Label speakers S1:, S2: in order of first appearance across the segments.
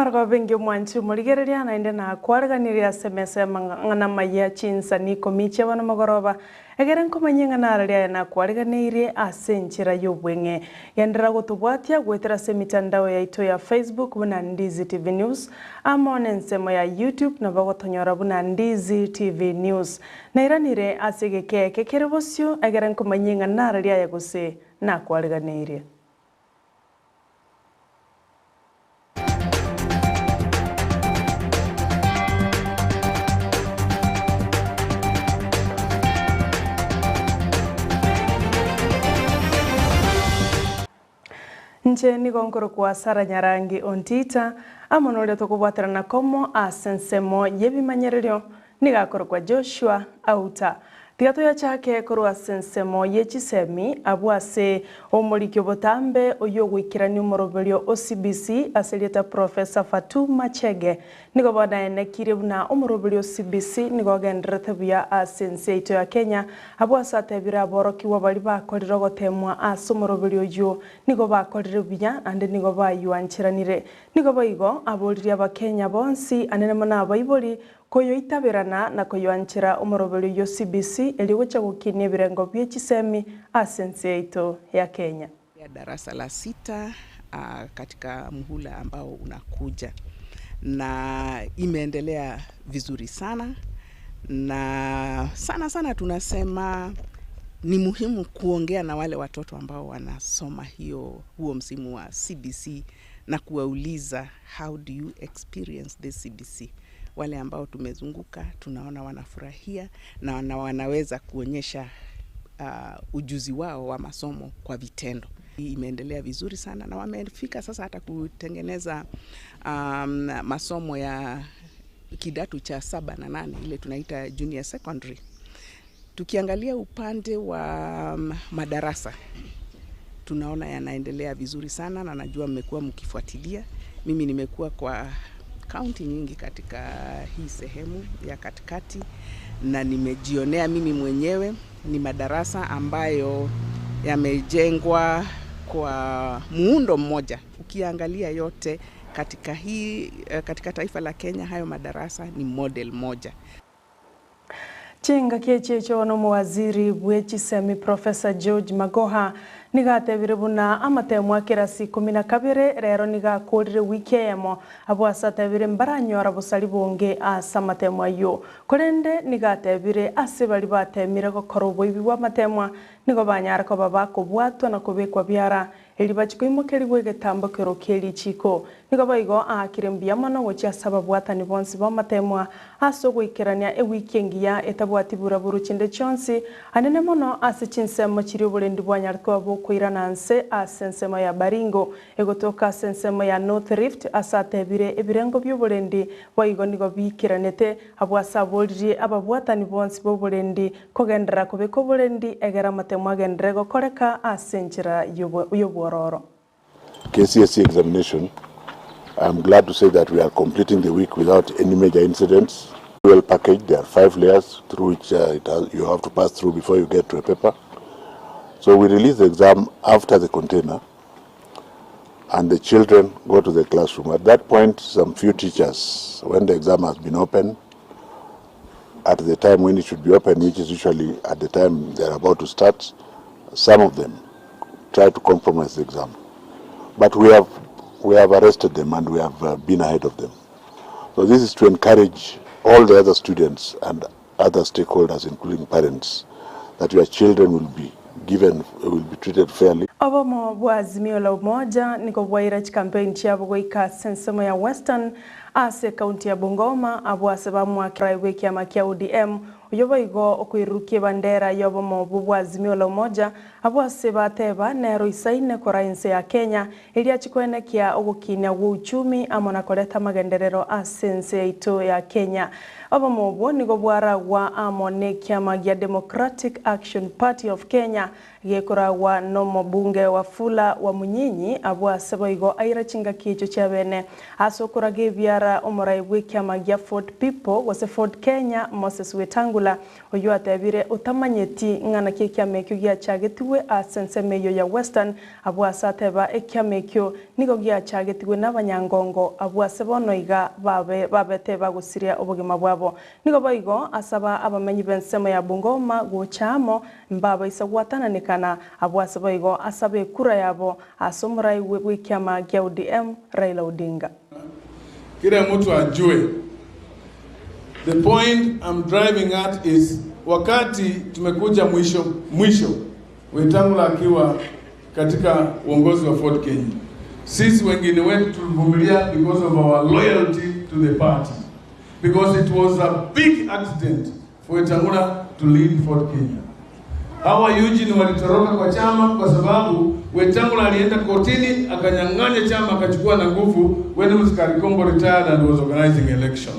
S1: Margo bengi mwanchu murigereria na inde na kwariganiria semese ngana Amayia Chinsa Ikomi wana magoroba egeren komanyenga nararia na kwariganirie asenchira yobwenge yendera gutubwatia gwetera semitandao ya ito ya Facebook buna Ndizi TV News amone nsemo ya YouTube na bagotonyora buna Ndizi TV News na iranire asegeke kekerebosyo egeren komanyenga nararia ya guse na kwariganirie. Nche ni gonkoro kwa Sara Nyarangi ontita amonole tokubwatira na komo asensemo yebimanyererio nigakoro kwa Joshua auta tigato ya chake korwa sensemo yechisemi abwase omurikyo botambe oyogwikirani umoroberio OCBC aselieta Professor Fatuma Chege nigo bana kirebuna umoroberio CBC nigo gendrete bya asense ito ya Kenya abwase atebira boroki wabali bakoriro gotemwa asomoroberio yo nigo bakorire bya ande nigo bayuanchiranire nigo bayigo aboliri abakenya bonsi anene mona abayiboli koyo itaberana na koyo anchira umorobero yo CBC eliwecha gukinia birengo by'echisemi asense ito ya Kenya
S2: ya darasa la 6 katika muhula ambao unakuja na imeendelea vizuri sana na sana tunasema ni muhimu kuongea na wale watoto ambao wanasoma huo msimu wa CBC na kuwauliza how do you experience the CBC. Wale ambao tumezunguka tunaona wanafurahia na wanaweza kuonyesha ujuzi wao wa masomo kwa vitendo. Hii imeendelea vizuri sana na wamefika sasa hata kutengeneza masomo ya kidato cha 7 na 8 ile tunaita junior secondary. Tukiangalia upande wa madarasa tunaona yanaendelea vizuri sana na najua mmekuwa mkifuatilia. Mimi nimekuwa kwa kaunti nyingi katika hii sehemu ya katikati na nimejionea mimi mwenyewe ni madarasa ambayo yamejengwa kwa muundo mmoja. Ukiangalia yote katika taifa la Kenya hayo madarasa ni model moja.
S1: Chinga kiechecho no mwaziri bwechisemi Professor George Magoha nigatebire buna amatemwa kirasi 12 rero nigakurire wikemo abwasatebire mbaranyora busali bonge asamatemwa yo korende nigatebire ase bali batemire gokoro boibi bwa matemwa nigo banyara ko babako bwatwa na kubekwa byara eli bachikoimokeri bwegetambo kero keli chiko nigo baigo akirembia mono gocha sababu atani bonsi ba matemwa aso gwikirania ewikengia etabwatibura buru chinde chonsi anene mono ase chinsemo chiri bulendi bwanyartwa bokwirana nse asensemo ya Baringo egotoka sensemo ya North Rift asatebire ebirengo by'obulendi baigo nigo bikiranete abwasabolije ababwatani bonsi bo bulendi kogendera kubeko bulendi egera matemwa gendrego koreka asenjira yobororo.
S3: KCSE examination, I'm glad to say that we are completing the week without any major incidents. Well packaged, there are 5 layers through which you have to pass through before you get to a paper. So we release the exam after the container and the children go to the classroom. At that point, some few teachers, when the exam has been open, at the time when it should be open, which is usually at the time they're about to start, some of them try to compromise the exam. But we have arrested them and we have been ahead of them. So this is to encourage all the other students and other stakeholders, including parents, that your children will be treated fairly.
S1: Obomo bwazimio la umoja niko bwaira campaign chabo goika sensemo ya Western ase county ya Bungoma abwase bamwa kiraiwe kiama kia ODM uyoboigo okwirukie bandera yobomo bwazimio la umoja abwase bateba nero isaine korainse ya Kenya ilia chikwene kia ogokinya wo uchumi amona koleta magenderero asense ito ya Kenya. Obomo bwo nigo bwara wa amone kiama ya Democratic Action Party of Kenya gekora wa nomo bunge wa Fula wa Munyinyi abwase boigo aira chinga kicho chabene asokora gebiara omorai bwe kiama ya Ford People wase Ford Kenya Moses Wetangu Wetangula oyo atebire utamanyeti ngana kiamekyo gya chagetiwe asensemeyo ya Western abwasa teba ekiamekyo nigo gya chagetiwe n'abanyangongo abwase bonoiga babete bagusiria obugima bwabo nigo boigo asaba abamenyi bensemo ya Bungoma gochamo mbaba isagwatananikana abwase boigo asabe kura yabo asomurai w'ikiama gya ODM Raila Odinga.
S4: Kila mtu ajue. The point I'm driving at is wakati tumekuja mwisho Wetangula akiwa katika uongozi wa Fort Kenya. Sisi wengine wetu tulivumilia because of our loyalty to the party. Because it was a big accident for Wetangula to lead Fort Kenya. Hawa Eugene walitoroka kwa chama kwa sababu Wetangula alienda kotini akanyang'anya chama akachukua na nguvu when Mr. Kongo retired and was organizing election.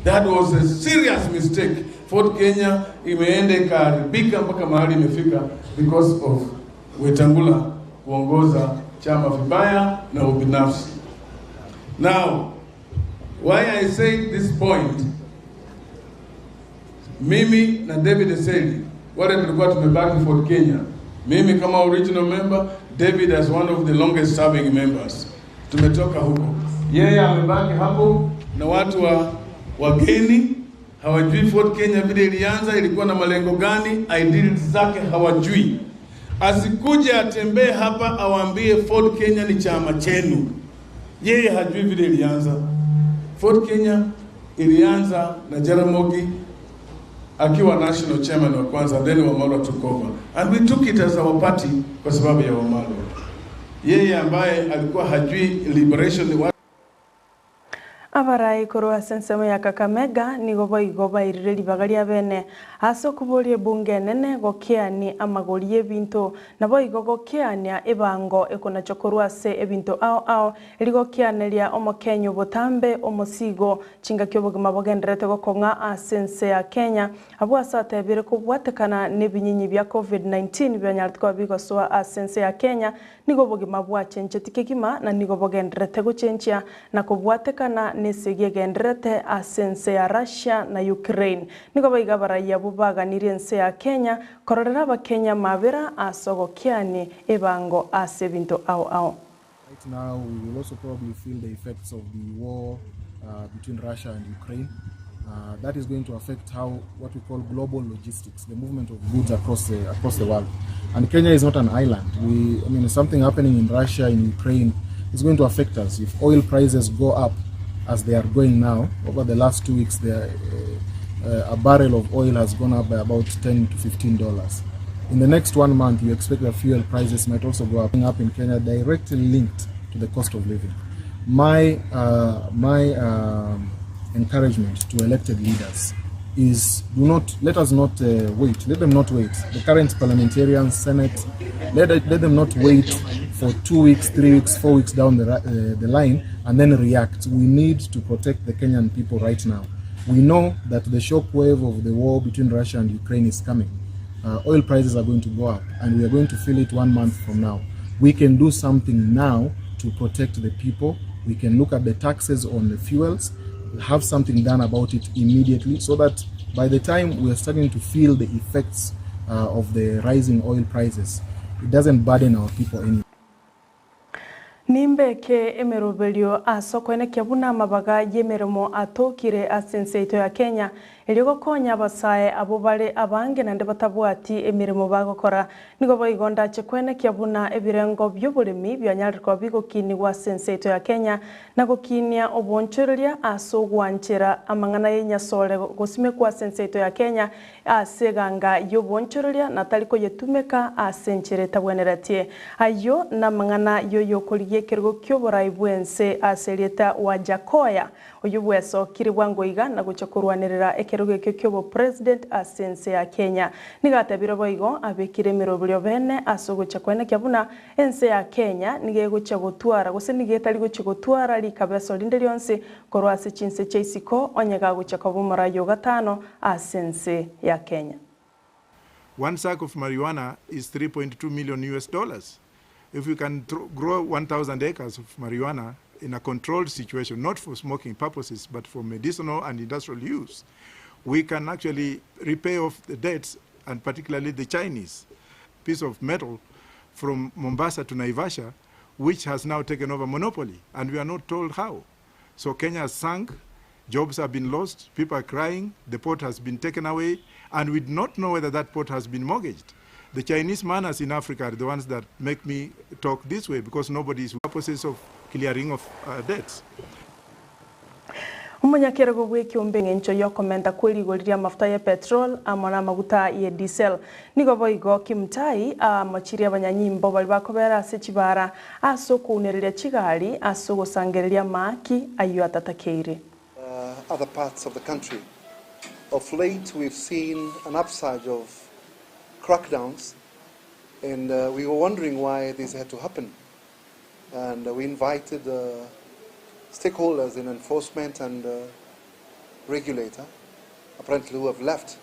S4: That was a serious mistake. Fort Kenya imeenda ikaribika mpaka mahali imefika because of Wetangula kuongoza chama vibaya na ubinafsi. Now, why I say this point, mimi na David Eseli wale tulikuwa tumebaki Fort Kenya. Mimi kama original member, David as one of the longest serving members. Tumetoka huko. Yeye amebaki hapo na watu wageni hawajui Fort Kenya vile ilianza, ilikuwa na malengo gani, ideals zake hawajui. Asikuje atembee hapa awaambie Fort Kenya ni chama chenu. Yeye hajui vile ilianza. Fort Kenya ilianza na Jaramogi akiwa national chairman wa kwanza, then Wamalwa took over. And we took it as our party kwa sababu ya Wamalwa. Yeye ambaye alikuwa hajui liberation
S1: Abarai korwa sensemo ya Kakamega nigo boigoba irireri bagaria bene aso kuborie bunge nene gokiani amagorie bintu na boigo gokiania ebango ekona chokorwa se ebintu ao ligokianeria omokenyo botambe omosigo chinga kyobogima bogenderete gokonga asense ya Kenya abwasa tebire kubwatekana nebinyinyi bya COVID-19 byanyartwa bigoswa asense ya Kenya nigo bogima bwa chenchetikegima na nigo bogenderete gochenchia na kubwatekana nesege genderete asense ya Russia na Ukraine nigo baiga baraya bubaganire nse ya Kenya kororera abakenya mabera asogokiani ebango asebinto ao.
S5: Right now we will also probably feel the effects of the war between Russia and Ukraine. That is going to affect what we call global logistics, the movement of goods across the world. And Kenya is not an island. Something happening in Russia, in Ukraine, is going to affect us. If oil prices go up as they are going now, over the last 2 weeks, a barrel of oil has gone up by about $10 to $15. In the next 1 month, you expect the fuel prices might also go up in Kenya, directly linked to the cost of living. My encouragement to elected leaders is let us not wait. Let them not wait. The current parliamentarians, Senate, let them not wait for 2 weeks, 3 weeks, 4 weeks down the line and then react. We need to protect the Kenyan people right now. We know that the shockwave of the war between Russia and Ukraine is coming. Oil prices are going to go up and we are going to feel it 1 month from now. We can do something now to protect the people. We can look at the taxes on the fuels, have something done about it immediately so that by the time we are starting to feel the effects of the rising oil prices, it doesn't burden our people anymore.
S1: Nimbeke emerobelio asokoene kyabuna mabaga yemeremo atokire asenseito ya Kenya eligo konya basaye abobale abange nande batabwati emirimo bagokora nigo boigonda chekwene kyabuna ebirengo by'obulimi byanyarikwa bigokini wa senseito ya Kenya nago kinia obonchereria asogwanchera amangana yenyasole gosime kwa senseito ya Kenya aseganga yobonchereria nataliko yetumeka asenchere tabweneratie ayo na mangana yoyo koliye kergo kyobora ibwense aselieta wa Jakoya oyubweso kiribwangoiga na guchakurwanirira ekeruge kyobo president asense ya Kenya nigatabira boigo abekire mirobulyo bene asogocha kwene kyabuna ense ya Kenya nige gucha gutwara gose nige tali gucha gutwara likabeso linde lyonse korwase Chinsa Ikomi onyaga gucha kabumara yo gatano asense ya Kenya.
S6: One sack of marijuana is $3.2 million. If we can grow 1,000 acres of marijuana in a controlled situation, not for smoking purposes, but for medicinal and industrial use, we can actually repay off the debts, and particularly the Chinese piece of metal from Mombasa to Naivasha, which has now taken over monopoly, and we are not told how. So Kenya has sunk, jobs have been lost, people are crying, the port has been taken away, and we do not know whether that port has been mortgaged. The Chinese manners in Africa are the ones that make me talk this way, because nobody is in the process of clearing of debts.
S1: Umunyakira gwe kiombe ngencho yo komenta kweli goliria mafuta ya petrol amona maguta ya diesel nigo boigo kimtai amachiria abanyanyimbo bali bakobera se kibara asoko unereria kigali asoko sangereria maki ayo atatakeire
S7: other parts of the country. Of late we've seen an upsurge of crackdowns, and we were wondering why this had to happen, and we invited stakeholders in enforcement and regulator, apparently who have left,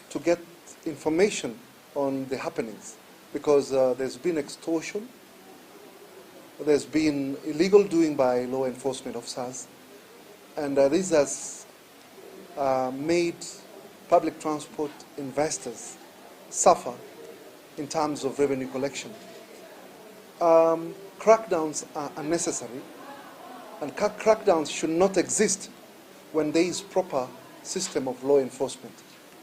S7: to get information on the happenings, because there's been extortion, there's been illegal doing by law enforcement officers, and this has made public transport investors suffer in terms of revenue collection. Crackdowns are unnecessary, and crackdowns should not exist when there is proper system of law enforcement,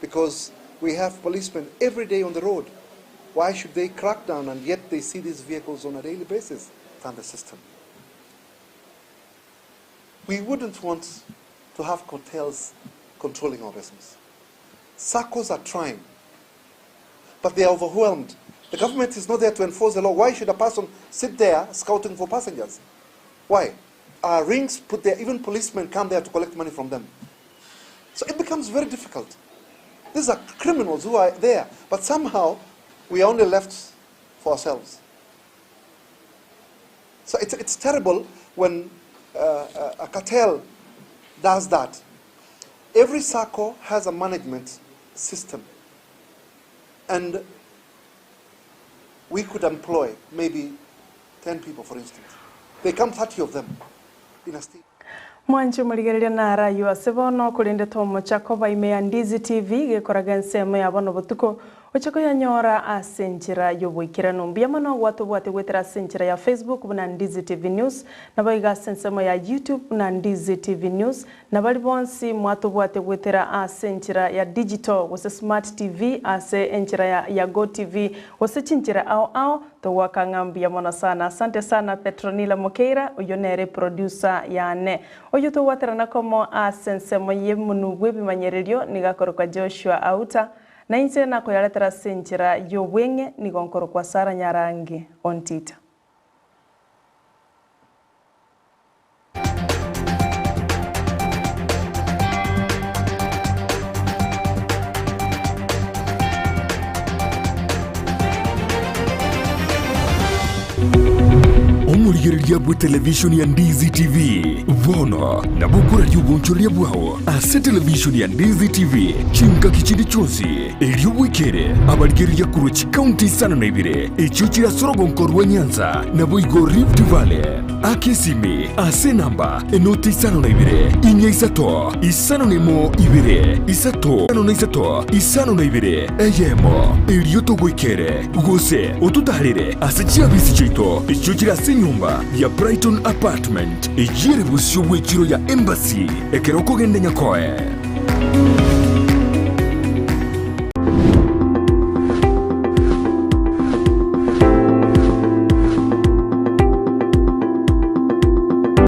S7: because we have policemen every day on the road. Why should they crack down and yet they see these vehicles on a daily basis on the system? We wouldn't want to have cartels controlling our business. SACCOs are trying, but they are overwhelmed. The government is not there to enforce the law. Why should a person sit there scouting for passengers? Why? Rings put there, even policemen come there to collect money from them. So it becomes very difficult. These are criminals who are there, but somehow we are only left for ourselves. So it's terrible when a cartel does that. Every SACCO has a management system, and we could employ maybe 10 people, for instance. They come 30 of them in a state.
S1: Mwancho maligereria na rayo asebono kulinde tomo chakoba ime ya Ndizi TV gekoraga nsemo ya bono botuko ochako ya nyora asenjira yoboikira numbia mano watu bwate gwetera asenjira ya Facebook na Ndizi TV News na baiga sensemo ya YouTube na Ndizi TV News na bali bonsi mwatu bwate gwetera asenjira ya digital wose Smart TV ase enjira ya Go TV wose chinjira ao to wakangambia mona sana. Asante sana Petronila Mokeira uyonere producer yane oyo to waterana komo asensemo ye munugwe bimanyererio nigakoro kwa Joshua Auta na inse na koyaletera senjira yobwenge nigonkoro kwa Sara Nyarangi ontita.
S8: Omurigereria bwa television ya Ndizi TV vono na bukura y'ubunchoria bwao ase television ya Ndizi TV chinka kichindi chonsi elio wikere abarigereria kuruchi county sana na ibire echo chira sorogonkorwa Nyanza na boigo Rift Valley akesimi ase namba enoti sana na ibire inya isato isano nemo ibire isato ano na isato isano na ibire eyemo elio to wikere gose otutarire ase chiabisi chito echo chira nyumba ya Brighton Apartment ejire busyo wechiro ya Embassy ekeroko gende nyakoe.